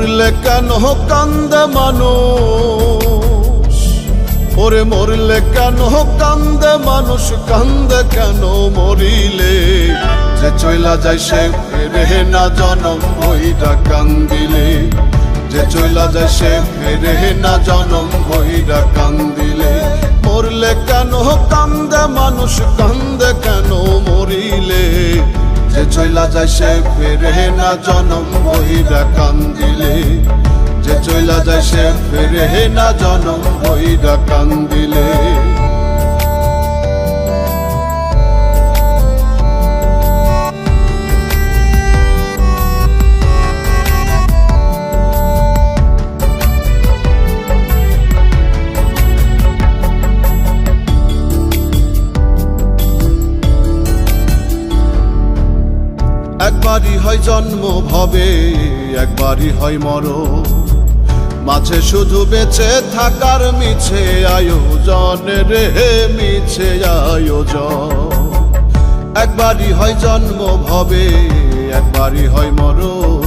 মরলে কেন কান্দে মানুষ, ওরে মরলে কেন কান্দে মানুষ, কান্দে কেন মরিলে, যে চইলা যায় সে ফেরে না জনম ভইরা কান্দিলে, যে চইলা যায় সে ফেরে না জনম ভইরা কান্দিলে। মরলে কেন কান্দে মানুষ, কান্দে কেন মরিলে, যে চইলা যায় সে ফেরে না জনম ভইরা কান্দিলে, যে চইলা যায় সে ফেরে না জনম ভইরা কান্দিলে। একবারই হয় জন্ম ভবে, একবারই হয় মরণ, মাঝে শুধু বেঁচে থাকার মিছে আয়োজন রে, মিছে আয়োজন। একবারই হয় জন্ম ভবে, একবারই হয় মরণ,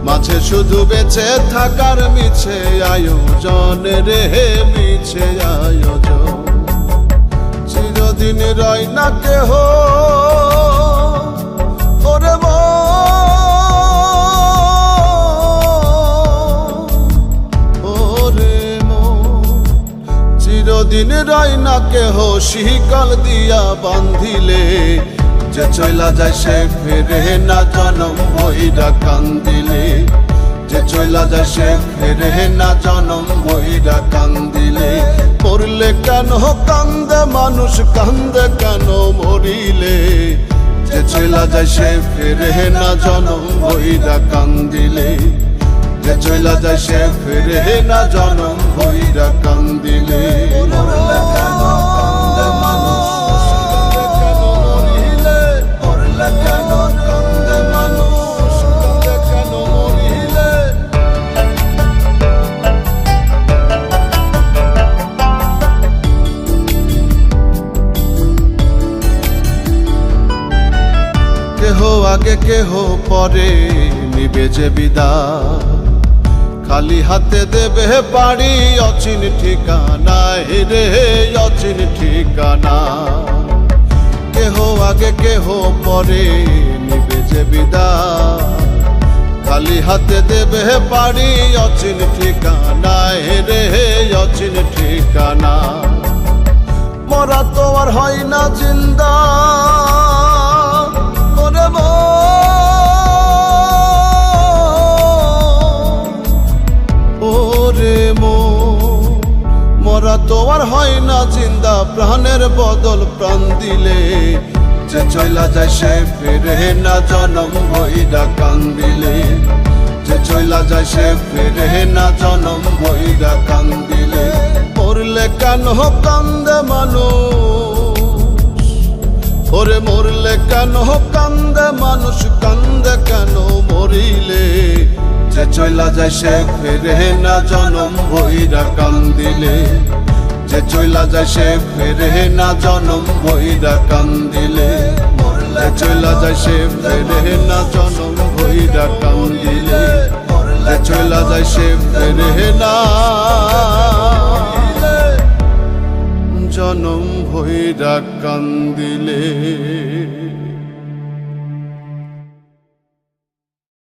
মাঝে শুধু বেঁচে থাকার মিছে আয়োজন রে, মিছে আয়োজন। চিরদিন রয় না কেহ ওরে চিরদিন রয় না কেহ শিকল দিয়া বান্ধিলে, যে চইলা যায় সে ফেরে না জনম ভইরা কান্দিলে, যে চইলা যায় সে ফেরে না জনম ভইরা কান্দিলে। মরলে কেন কান্দে মানুষ, কান্দে কেন মরিলে, যে চইলা যায় সে ফেরে না জনম ভইরা কান্দিলে, যে চইলা যায় সে ফেরে না জনম ভইরা কান্দিলে। মরলে কেন কান্দে মানুষ, কান্দে কেন মরিলে, মরলে কেন কান্দে মানুষ, কান্দে কেন মরিলে। কেহ আগে কেহ পরে নিবে যে বিদায়, খালি হাতে দেবে পাড়ি অচিন ঠিকানা রে, অচিন ঠিকানা। কেহ আগে কেহ পরে নিবে যে বিদায়, খালি হাতে দেবে পাড়ি অচিন ঠিকানা রে, অচিন ঠিকানা। মরা তো আর হয় না জিন্দা, ওরে মরা তো আর হয় না জিন্দা, প্রাণের বদল প্রাণ দিলে, যে চইলা যায় সে ফেরে না জনম ভইরা কান্দিলে, যে চইলা যায় সে ফেরে না জনম ভইরা কান্দিলে। মরলে কেন কান্দে মানুষ, ওরে মরলে কেন কান্দে মানুষ, কান্দে কেন মরিলে, যে চইলা যায় সে ফেরে না জনম ভইরা কান্দিলে, যে চইলা যায় সে ফেরে না জনম ভইরা কান্দিলে। মরলে চইলা যায় সে ফেরে না জনম ভইরা কান্দিলে, যে চইলা যায় সে ফেরে না জনম ভইরা কান্দিলে।